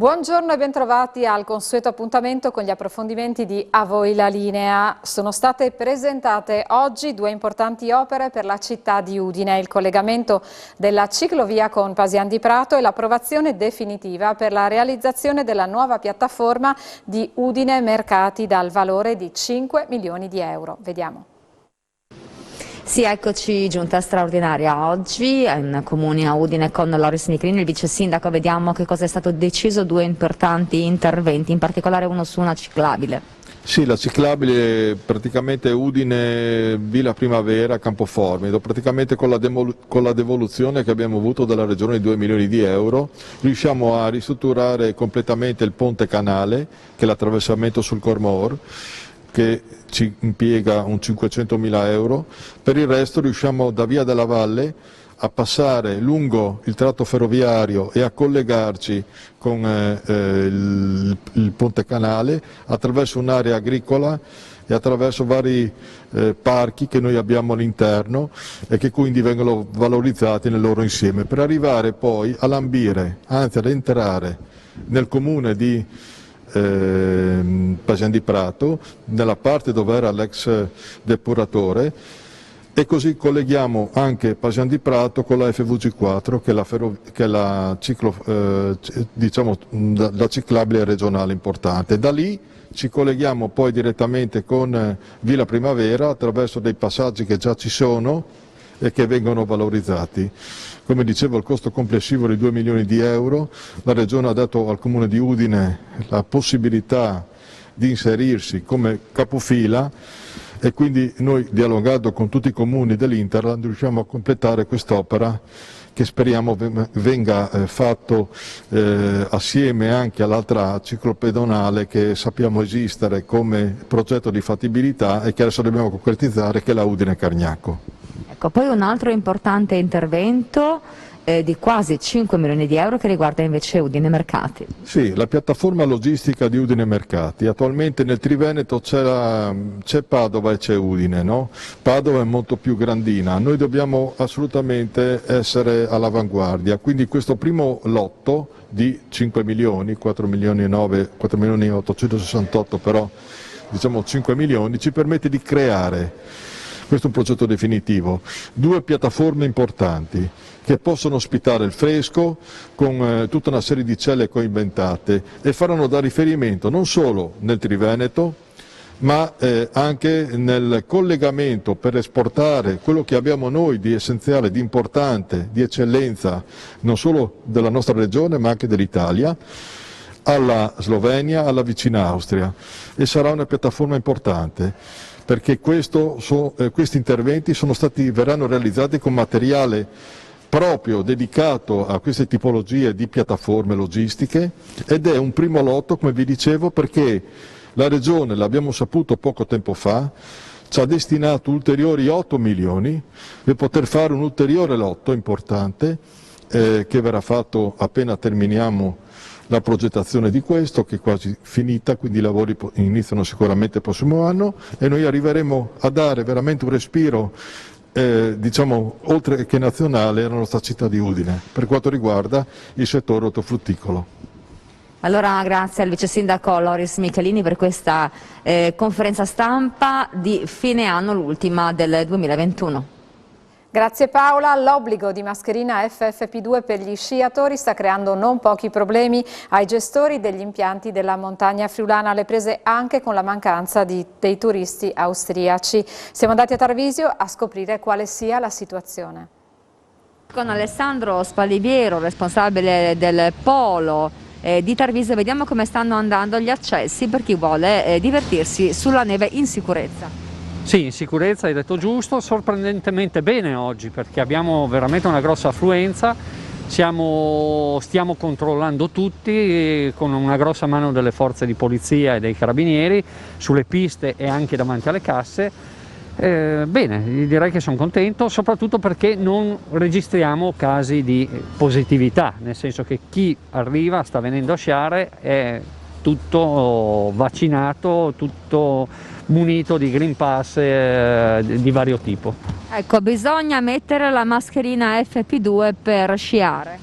Buongiorno e bentrovati al consueto appuntamento con gli approfondimenti di A voi la linea. Sono state presentate oggi due importanti opere per la città di Udine, il collegamento della ciclovia con Pasian di Prato e l'approvazione definitiva per la realizzazione della nuova piattaforma di Udine Mercati dal valore di 5 milioni di euro. Vediamo. Sì, eccoci, giunta straordinaria oggi in comune a Udine con Loris Michelini, il vice sindaco. Vediamo che cosa è stato deciso, due importanti interventi, in particolare uno su una ciclabile. Sì, la ciclabile praticamente Udine, Villa Primavera, Campoformido, praticamente con la devoluzione che abbiamo avuto dalla Regione di 2 milioni di euro riusciamo a ristrutturare completamente il ponte canale, che è l'attraversamento sul Cormor, che ci impiega un 500.000 euro. Per il resto riusciamo da Via della Valle a passare lungo il tratto ferroviario e a collegarci con il ponte canale attraverso un'area agricola e attraverso vari parchi che noi abbiamo all'interno e che quindi vengono valorizzati nel loro insieme, per arrivare poi a lambire, anzi ad entrare nel comune di Pasian di Prato, nella parte dove era l'ex depuratore, e così colleghiamo anche Pasian di Prato con la FVG4, che è la ciclabile regionale importante. Da lì ci colleghiamo poi direttamente con Villa Primavera attraverso dei passaggi che già ci sono e che vengono valorizzati. Come dicevo, il costo complessivo di 2 milioni di euro, la Regione ha dato al Comune di Udine la possibilità di inserirsi come capofila e quindi noi, dialogando con tutti i comuni dell'Interland, riusciamo a completare quest'opera che speriamo venga fatto assieme anche all'altra ciclopedonale che sappiamo esistere come progetto di fattibilità e che adesso dobbiamo concretizzare, che è la Udine Cargnacco. Ecco, poi un altro importante intervento di quasi 5 milioni di euro che riguarda invece Udine Mercati. Sì, la piattaforma logistica di Udine Mercati. Attualmente nel Triveneto c'è Padova e c'è Udine, no? Padova è molto più grandina, noi dobbiamo assolutamente essere all'avanguardia, quindi questo primo lotto di 5 milioni, 4 milioni e 868, però diciamo 5 milioni, ci permette di creare, questo è un progetto definitivo, due piattaforme importanti che possono ospitare il fresco con tutta una serie di celle coinventate e faranno da riferimento non solo nel Triveneto ma anche nel collegamento per esportare quello che abbiamo noi di essenziale, di importante, di eccellenza non solo della nostra regione ma anche dell'Italia, alla Slovenia, alla vicina Austria, e sarà una piattaforma importante perché questi interventi verranno realizzati con materiale proprio dedicato a queste tipologie di piattaforme logistiche ed è un primo lotto, come vi dicevo, perché la Regione, l'abbiamo saputo poco tempo fa, ci ha destinato ulteriori 8 milioni per poter fare un ulteriore lotto importante che verrà fatto appena terminiamo la progettazione di questo, che è quasi finita, quindi i lavori iniziano sicuramente il prossimo anno e noi arriveremo a dare veramente un respiro diciamo oltre che nazionale alla nostra città di Udine per quanto riguarda il settore ortofrutticolo. Allora grazie al vice sindaco Loris Michelini per questa conferenza stampa di fine anno, l'ultima del 2021. Grazie Paola. L'obbligo di mascherina FFP2 per gli sciatori sta creando non pochi problemi ai gestori degli impianti della montagna friulana, alle prese anche con la mancanza dei turisti austriaci. Siamo andati a Tarvisio a scoprire quale sia la situazione. Con Alessandro Spalliviero, responsabile del polo di Tarvisio, vediamo come stanno andando gli accessi per chi vuole divertirsi sulla neve in sicurezza. Sì, in sicurezza, hai detto giusto, sorprendentemente bene oggi perché abbiamo veramente una grossa affluenza, stiamo controllando tutti con una grossa mano delle forze di polizia e dei carabinieri sulle piste e anche davanti alle casse. Bene, direi che sono contento, soprattutto perché non registriamo casi di positività, nel senso che chi arriva, sta venendo a sciare, è tutto vaccinato, tutto munito di Green Pass di vario tipo. Ecco, bisogna mettere la mascherina FP2 per sciare.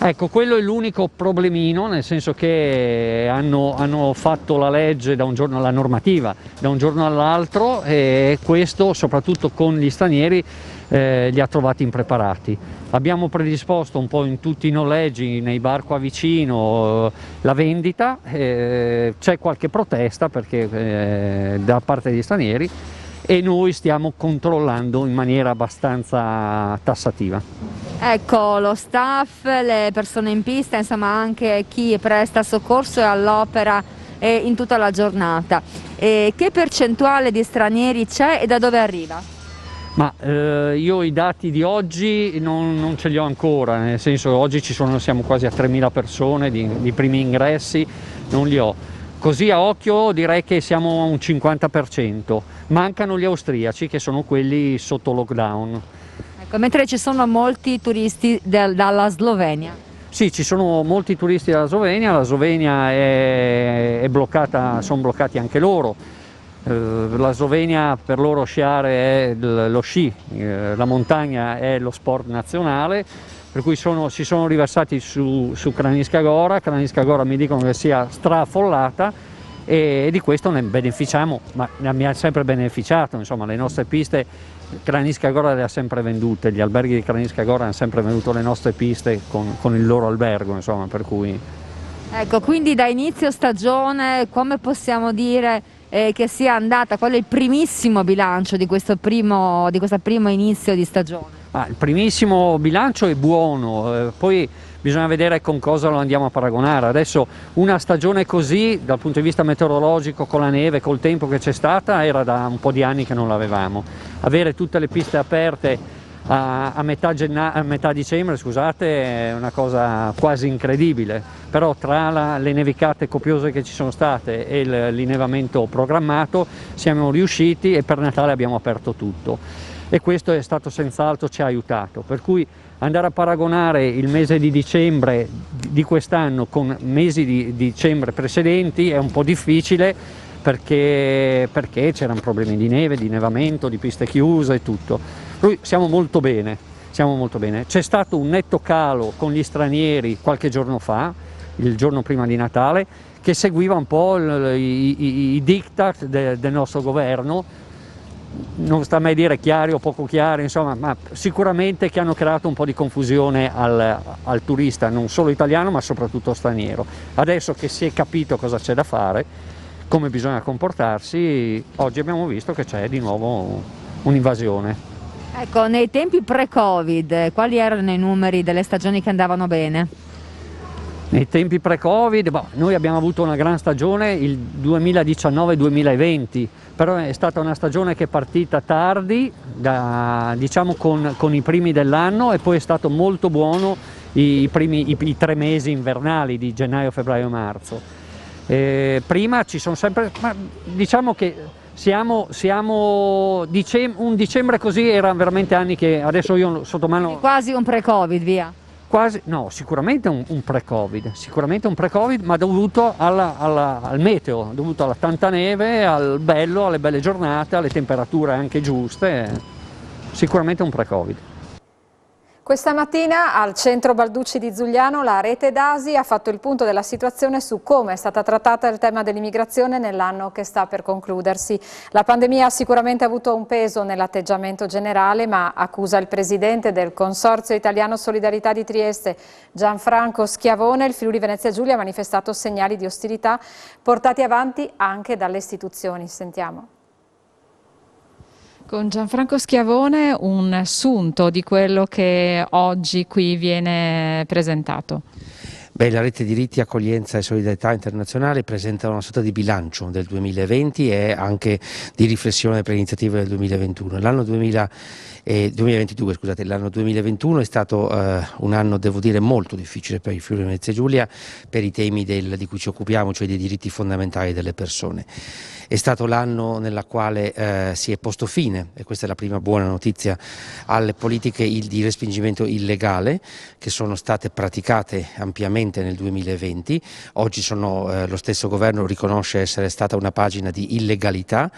Ecco, quello è l'unico problemino, nel senso che hanno fatto la legge da un giorno, la normativa da un giorno all'altro, e questo soprattutto con gli stranieri li ha trovati impreparati. Abbiamo predisposto un po' in tutti i noleggi, nei bar qua vicino, la vendita, c'è qualche protesta perché da parte degli stranieri, e noi stiamo controllando in maniera abbastanza tassativa. Ecco, lo staff, le persone in pista, insomma anche chi presta soccorso è all'opera in tutta la giornata. Che percentuale di stranieri c'è e da dove arriva? Ma io i dati di oggi non ce li ho ancora, nel senso che oggi siamo quasi a 3.000 persone di primi ingressi, non li ho. Così a occhio direi che siamo a un 50%, mancano gli austriaci che sono quelli sotto lockdown. Ecco, mentre ci sono molti turisti dalla Slovenia. Sì, ci sono molti turisti dalla Slovenia, la Slovenia è bloccata, sono bloccati anche loro. La Slovenia, per loro sciare è lo sci, la montagna è lo sport nazionale, per cui si sono riversati su Kranjska Gora. Kranjska Gora mi dicono che sia straffollata, e di questo ne beneficiamo, ma ne abbiamo sempre beneficiato, insomma le nostre piste Kranjska Gora le ha sempre vendute, gli alberghi di Kranjska Gora hanno sempre venduto le nostre piste con il loro albergo, insomma, per cui... Ecco, quindi da inizio stagione come possiamo dire che sia andata? Qual è il primissimo bilancio di questo primo inizio di stagione? Il primissimo bilancio è buono, poi bisogna vedere con cosa lo andiamo a paragonare. Adesso una stagione così, dal punto di vista meteorologico, con la neve, col tempo che c'è stata, era da un po' di anni che non l'avevamo. Avere tutte le piste aperte a metà dicembre, scusate, è una cosa quasi incredibile, però tra le nevicate copiose che ci sono state e l'innevamento programmato siamo riusciti, e per Natale abbiamo aperto tutto, e questo è stato senz'altro, ci ha aiutato, per cui andare a paragonare il mese di dicembre di quest'anno con mesi di dicembre precedenti è un po' difficile, perché c'erano problemi di neve, di innevamento, di piste chiuse e tutto. Noi siamo molto bene. C'è stato un netto calo con gli stranieri qualche giorno fa, il giorno prima di Natale, che seguiva un po' i diktat del nostro governo, non sta a me dire chiari o poco chiari, insomma, ma sicuramente che hanno creato un po' di confusione al turista, non solo italiano ma soprattutto straniero. Adesso che si è capito cosa c'è da fare, come bisogna comportarsi, oggi abbiamo visto che c'è di nuovo un'invasione. Ecco, nei tempi pre-Covid, quali erano i numeri delle stagioni che andavano bene? Nei tempi pre-Covid, noi abbiamo avuto una gran stagione il 2019-2020, però è stata una stagione che è partita tardi, diciamo con i primi dell'anno, e poi è stato molto buono i 3 mesi invernali di gennaio, febbraio e marzo. Prima ci sono sempre, ma diciamo che un dicembre così era veramente anni che adesso io sotto mano... Quasi un pre-Covid, via. Quasi, no, sicuramente un pre-Covid, ma dovuto al meteo, dovuto alla tanta neve, al bello, alle belle giornate, alle temperature anche giuste, sicuramente un pre-Covid. Questa mattina al centro Balducci di Zugliano la rete Dasi ha fatto il punto della situazione su come è stata trattata il tema dell'immigrazione nell'anno che sta per concludersi. La pandemia ha sicuramente avuto un peso nell'atteggiamento generale, ma accusa il presidente del Consorzio Italiano Solidarietà di Trieste, Gianfranco Schiavone, il Friuli Venezia Giulia ha manifestato segnali di ostilità portati avanti anche dalle istituzioni. Sentiamo. Con Gianfranco Schiavone un assunto di quello che oggi qui viene presentato. La rete diritti, accoglienza e solidarietà internazionale presenta una sorta di bilancio del 2020 e anche di riflessione per iniziative del 2021. L'anno 2022, scusate, l'anno 2021 è stato un anno, devo dire, molto difficile per il Friuli Venezia Giulia per i temi di cui ci occupiamo, cioè dei diritti fondamentali delle persone. È stato l'anno nella quale si è posto fine, e questa è la prima buona notizia, alle politiche di respingimento illegale che sono state praticate ampiamente nuovamente nel 2020. Oggi lo stesso governo riconosce essere stata una pagina di illegalità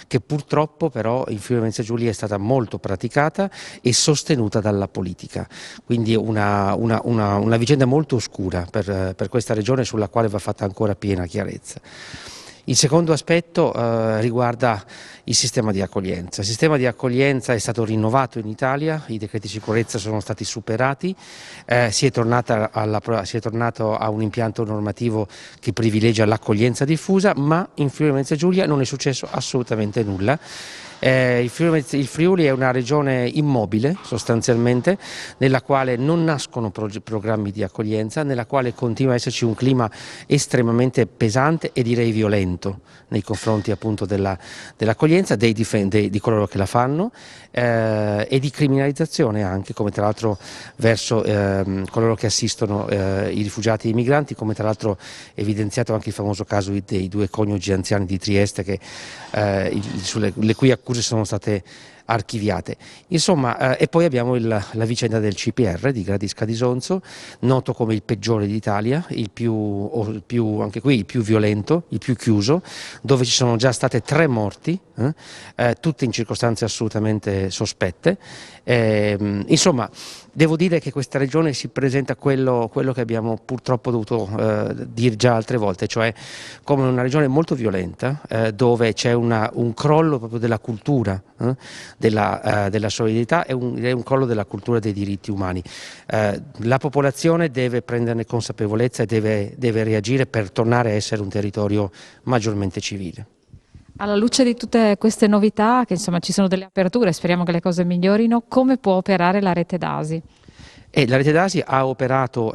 che purtroppo però in Friuli Venezia Giulia è stata molto praticata e sostenuta dalla politica. Quindi una vicenda molto oscura per questa regione sulla quale va fatta ancora piena chiarezza. Il secondo aspetto riguarda il sistema di accoglienza. Il sistema di accoglienza è stato rinnovato in Italia, i decreti sicurezza sono stati superati, si è tornato a un impianto normativo che privilegia l'accoglienza diffusa, ma in Friuli Venezia Giulia non è successo assolutamente nulla. Il Friuli è una regione immobile sostanzialmente, nella quale non nascono programmi di accoglienza, nella quale continua a esserci un clima estremamente pesante e direi violento nei confronti appunto dell'accoglienza, di coloro che la fanno e di criminalizzazione anche, come tra l'altro verso coloro che assistono i rifugiati e i migranti, come tra l'altro evidenziato anche il famoso caso dei 2 coniugi anziani di Trieste le cui accuse sono state archiviate. Insomma, e poi abbiamo la vicenda del CPR di Gradisca di Sonzo, noto come il peggiore d'Italia, anche qui il più violento, il più chiuso, dove ci sono già state 3 morti, tutte in circostanze assolutamente sospette. Insomma, devo dire che questa regione si presenta quello che abbiamo purtroppo dovuto dire già altre volte, cioè come una regione molto violenta, dove c'è un crollo proprio della cultura, della solidarietà e un crollo della cultura dei diritti umani. La popolazione deve prenderne consapevolezza e deve reagire per tornare a essere un territorio maggiormente civile. Alla luce di tutte queste novità, che insomma ci sono delle aperture, speriamo che le cose migliorino, come può operare la rete DASI? La rete DASI ha operato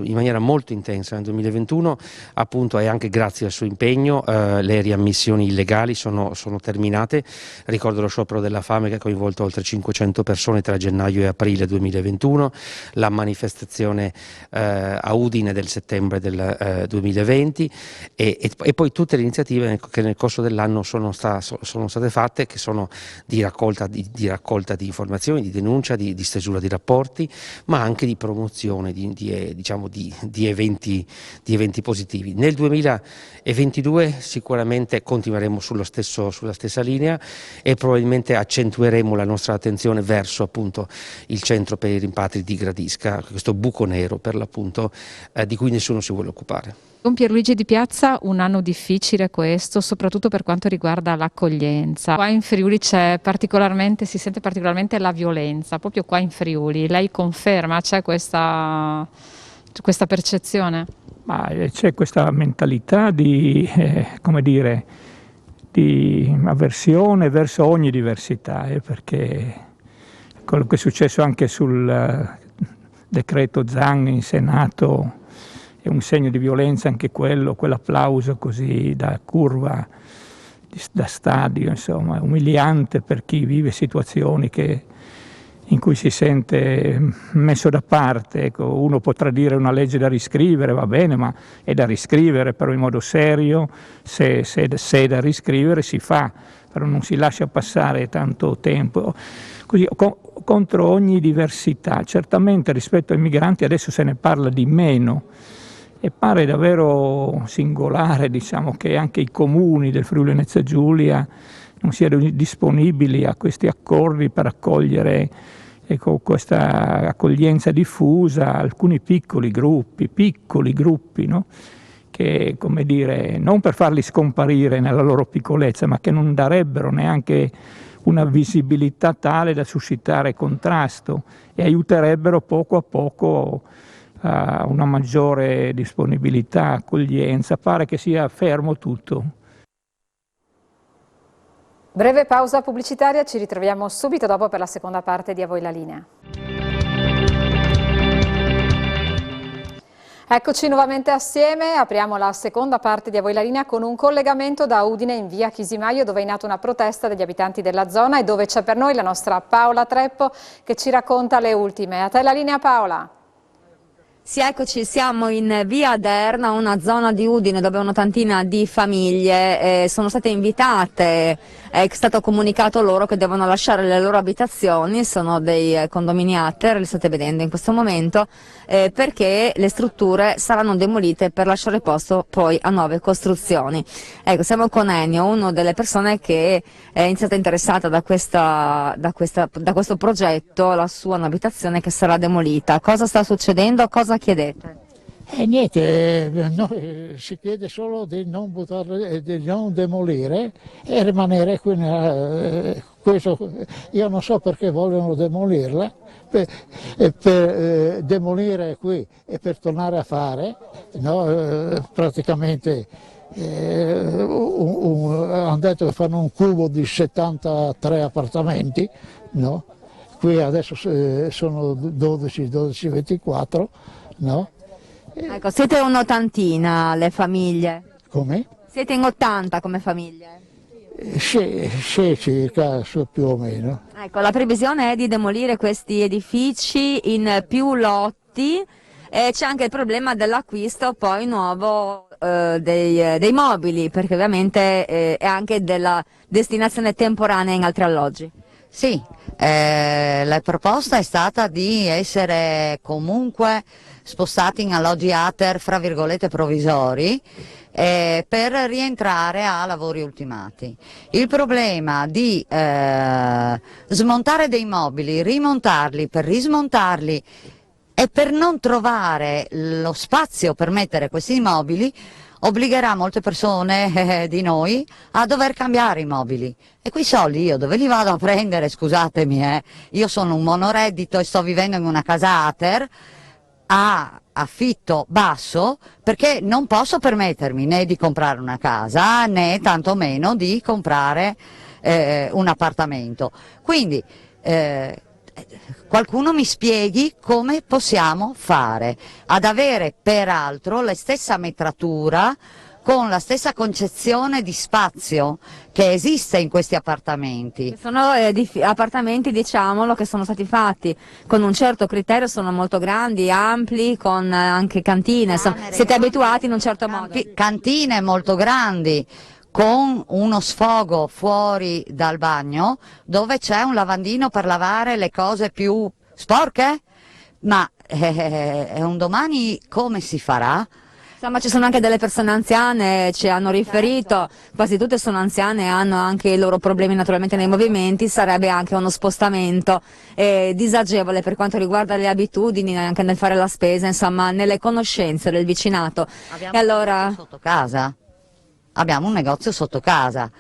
in maniera molto intensa nel 2021, appunto, e anche grazie al suo impegno le riammissioni illegali sono terminate. Ricordo lo sciopero della fame che ha coinvolto oltre 500 persone tra gennaio e aprile 2021, la manifestazione a Udine del settembre del 2020 e poi tutte le iniziative che nel corso dell'anno sono state fatte, che sono di raccolta di informazioni, di denuncia, di stesura di rapporti, ma anche di promozione di eventi positivi. Nel 2022 sicuramente continueremo sulla stessa linea e probabilmente accentueremo la nostra attenzione verso appunto il centro per i rimpatri di Gradisca, questo buco nero per l'appunto di cui nessuno si vuole occupare. Con Pierluigi Di Piazza un anno difficile questo, soprattutto per quanto riguarda l'accoglienza. Qua in Friuli si sente particolarmente la violenza, proprio qua in Friuli. Lei conferma, c'è questa percezione? Ma c'è questa mentalità di avversione verso ogni diversità, perché quello che è successo anche sul decreto Zan in Senato è un segno di violenza anche quell'applauso così da curva, da stadio, insomma, umiliante per chi vive situazioni in cui si sente messo da parte. Ecco, uno potrà dire una legge da riscrivere, va bene, ma è da riscrivere però in modo serio, se è da riscrivere si fa, però non si lascia passare tanto tempo. Così, contro ogni diversità, certamente rispetto ai migranti adesso se ne parla di meno, e pare davvero singolare, diciamo, che anche i comuni del Friuli Venezia Giulia non siano disponibili a questi accordi per accogliere, ecco, questa accoglienza diffusa, alcuni piccoli gruppi, no? Che, come dire, non per farli scomparire nella loro piccolezza, ma che non darebbero neanche una visibilità tale da suscitare contrasto e aiuterebbero poco a poco a una maggiore disponibilità, accoglienza. Pare che sia fermo tutto. Breve pausa pubblicitaria, ci ritroviamo subito dopo per la seconda parte di A voi la linea. Eccoci nuovamente assieme, apriamo la seconda parte di A voi la linea con un collegamento da Udine in via Chisimaio, dove è in atto una protesta degli abitanti della zona e dove c'è per noi la nostra Paola Treppo che ci racconta le ultime. A te la linea, Paola. Sì, eccoci, siamo in via Aderna, una zona di Udine dove una tantina di famiglie sono state invitate, è stato comunicato loro che devono lasciare le loro abitazioni, sono dei condominiater, li state vedendo in questo momento, perché le strutture saranno demolite per lasciare posto poi a nuove costruzioni. Ecco, siamo con Ennio, una delle persone che è iniziata interessata da questo progetto, la sua abitazione che sarà demolita. Cosa sta succedendo? Cosa chiedete? Niente, si chiede solo di non buttarle, di non demolire e rimanere qui. Io non so perché vogliono demolirla, per demolire qui e per tornare a fare, no? Praticamente hanno detto che fanno un cubo di 73 appartamenti, no? Qui adesso sono 12-24, no? Ecco, siete un'ottantina le famiglie? Come? Siete in 80 come famiglie? Sì, circa, più o meno. Ecco, la previsione è di demolire questi edifici in più lotti e c'è anche il problema dell'acquisto poi nuovo dei mobili, perché ovviamente è anche della destinazione temporanea in altri alloggi. Sì, la proposta è stata di essere comunque spostati in alloggi ATER, fra virgolette, provvisori, per rientrare a lavori ultimati. Il problema di smontare dei mobili, rimontarli, per rismontarli e per non trovare lo spazio per mettere questi immobili, obbligherà molte persone di noi a dover cambiare i mobili. E quei soldi io dove li vado a prendere, scusatemi, io sono un monoreddito e sto vivendo in una casa ATER a affitto basso, perché non posso permettermi né di comprare una casa né tantomeno di comprare un appartamento. Quindi qualcuno mi spieghi come possiamo fare ad avere peraltro la stessa metratura con la stessa concezione di spazio che esiste in questi appartamenti. Sono appartamenti, diciamolo, che sono stati fatti con un certo criterio, sono molto grandi, ampli, con anche cantine, siete abituati in un certo modo. Cantine molto grandi, con uno sfogo fuori dal bagno dove c'è un lavandino per lavare le cose più sporche? Ma un domani come si farà? Insomma, ci sono anche delle persone anziane, ci hanno riferito, quasi tutte sono anziane, hanno anche i loro problemi naturalmente nei movimenti, sarebbe anche uno spostamento disagevole per quanto riguarda le abitudini, anche nel fare la spesa, insomma, nelle conoscenze del vicinato. Abbiamo e allora... un negozio sotto casa? Abbiamo un negozio sotto casa,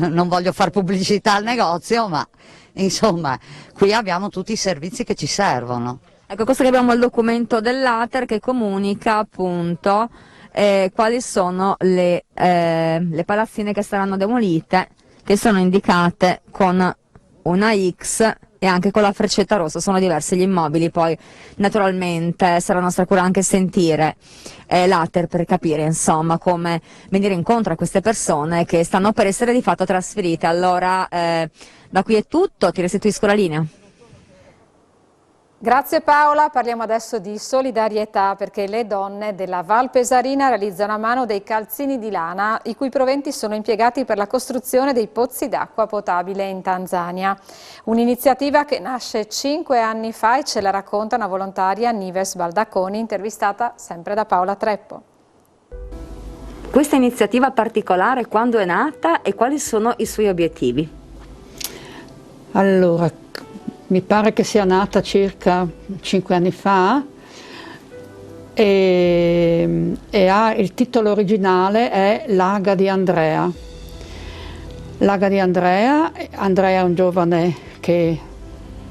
non voglio fare pubblicità al negozio, ma insomma, qui abbiamo tutti i servizi che ci servono. Ecco, questo che abbiamo il documento dell'ATER che comunica appunto quali sono le palazzine che saranno demolite, che sono indicate con una X e anche con la freccetta rossa, sono diversi gli immobili, poi naturalmente sarà nostra cura anche sentire l'ATER per capire insomma come venire incontro a queste persone che stanno per essere di fatto trasferite. Allora da qui è tutto, ti restituisco la linea. Grazie Paola, parliamo adesso di solidarietà perché le donne della Val Pesarina realizzano a mano dei calzini di lana i cui proventi sono impiegati per la costruzione dei pozzi d'acqua potabile in Tanzania. Un'iniziativa che nasce 5 anni fa e ce la racconta una volontaria, Nives Baldaconi, intervistata sempre da Paola Treppo. Questa iniziativa particolare quando è nata e quali sono i suoi obiettivi? Allora, mi pare che sia nata circa 5 anni fa e il titolo originale è L'aga di Andrea. L'aga di Andrea è un giovane che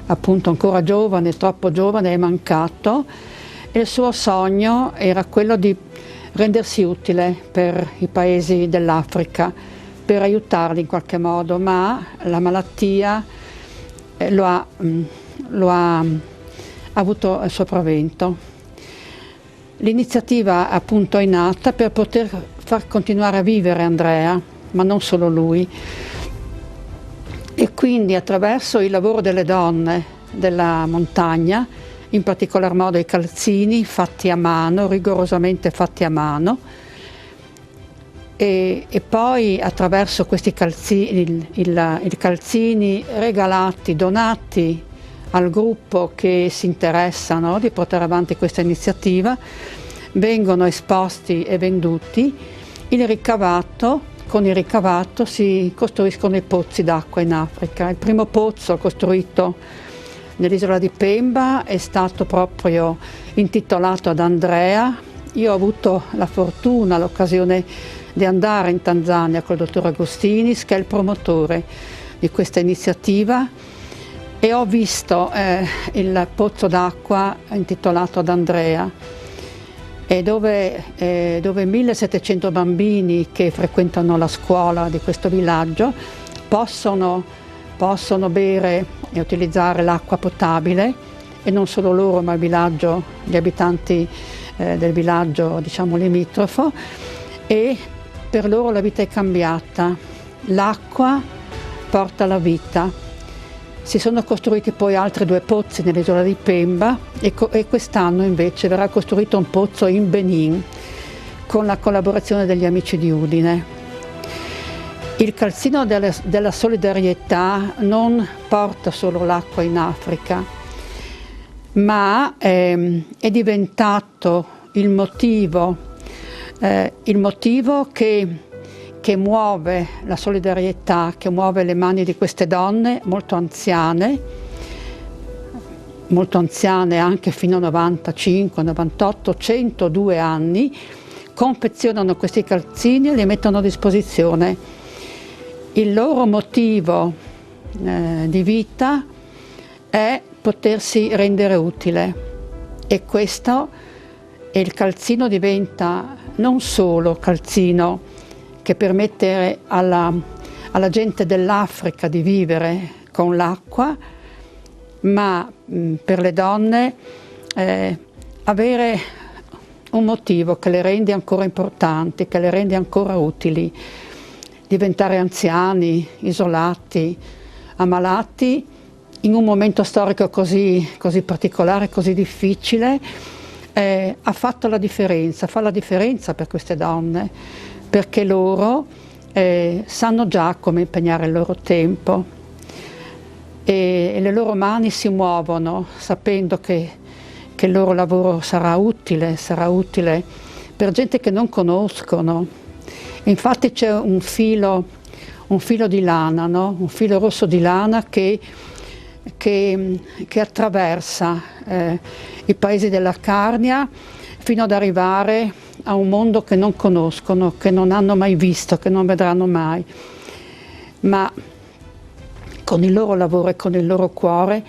appunto ancora giovane, troppo giovane, è mancato e il suo sogno era quello di rendersi utile per i paesi dell'Africa, per aiutarli in qualche modo, ma la malattia lo ha avuto il sopravvento. L'iniziativa appunto è nata per poter far continuare a vivere Andrea, ma non solo lui, e quindi attraverso il lavoro delle donne della montagna in particolar modo i calzini fatti a mano, rigorosamente fatti a mano, e poi attraverso questi calzini, i calzini regalati, donati al gruppo che si interessa, no, di portare avanti questa iniziativa, vengono esposti e venduti. Con il ricavato si costruiscono i pozzi d'acqua in Africa. Il primo pozzo costruito nell'isola di Pemba è stato proprio intitolato ad Andrea. Io ho avuto la fortuna, l'occasione di andare in Tanzania col dottor Agostinis, che è il promotore di questa iniziativa, e ho visto il pozzo d'acqua intitolato ad Andrea, e dove 1700 bambini che frequentano la scuola di questo villaggio possono bere e utilizzare l'acqua potabile, e non solo loro, ma gli abitanti del villaggio, diciamo, limitrofo, e per loro la vita è cambiata. L'acqua porta la vita. Si sono costruiti poi altri 2 pozzi nell'isola di Pemba, e quest'anno invece verrà costruito un pozzo in Benin con la collaborazione degli amici di Udine. Il calzino della solidarietà non porta solo l'acqua in Africa, ma è diventato il motivo che muove la solidarietà, che muove le mani di queste donne molto anziane anche fino a 95, 98, 102 anni, confezionano questi calzini e li mettono a disposizione. Il loro motivo di vita è potersi rendere utile, e questo, e il calzino diventa non solo calzino che permette alla gente dell'Africa di vivere con l'acqua, ma per le donne avere un motivo che le rende ancora importanti, che le rende ancora utili. Diventare anziani, isolati, ammalati, in un momento storico così particolare, così difficile, ha fatto la differenza, fa la differenza per queste donne, perché loro sanno già come impegnare il loro tempo, e le loro mani si muovono sapendo che il loro lavoro sarà utile per gente che non conoscono. Infatti c'è un filo di lana, no? Un filo rosso di lana che attraversa i paesi della Carnia fino ad arrivare a un mondo che non conoscono, che non hanno mai visto, che non vedranno mai. Ma con il loro lavoro e con il loro cuore,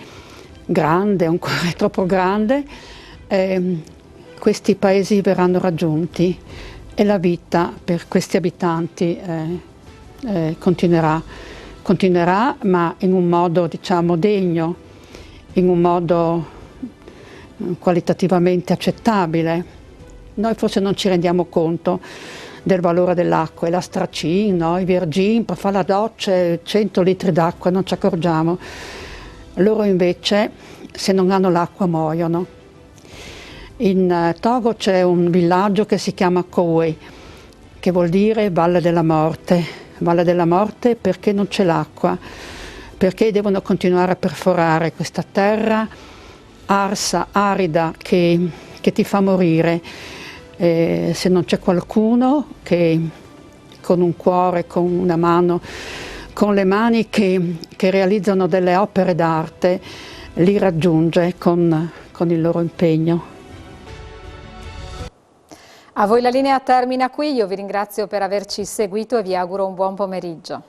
grande, un cuore troppo grande, questi paesi verranno raggiunti, e la vita per questi abitanti continuerà, ma in un modo, diciamo, degno, in un modo qualitativamente accettabile. Noi forse non ci rendiamo conto del valore dell'acqua, e la Stracin, no? I Virgin, per fare la doccia 100 litri d'acqua, non ci accorgiamo. Loro invece, se non hanno l'acqua, muoiono. In Togo c'è un villaggio che si chiama Kowe, che vuol dire Valle della Morte. Valle della Morte perché non c'è l'acqua, perché devono continuare a perforare questa terra arsa, arida, che ti fa morire. Se non c'è qualcuno che con un cuore, con una mano, con le mani che realizzano delle opere d'arte, li raggiunge con il loro impegno. A voi la linea termina qui, io vi ringrazio per averci seguito e vi auguro un buon pomeriggio.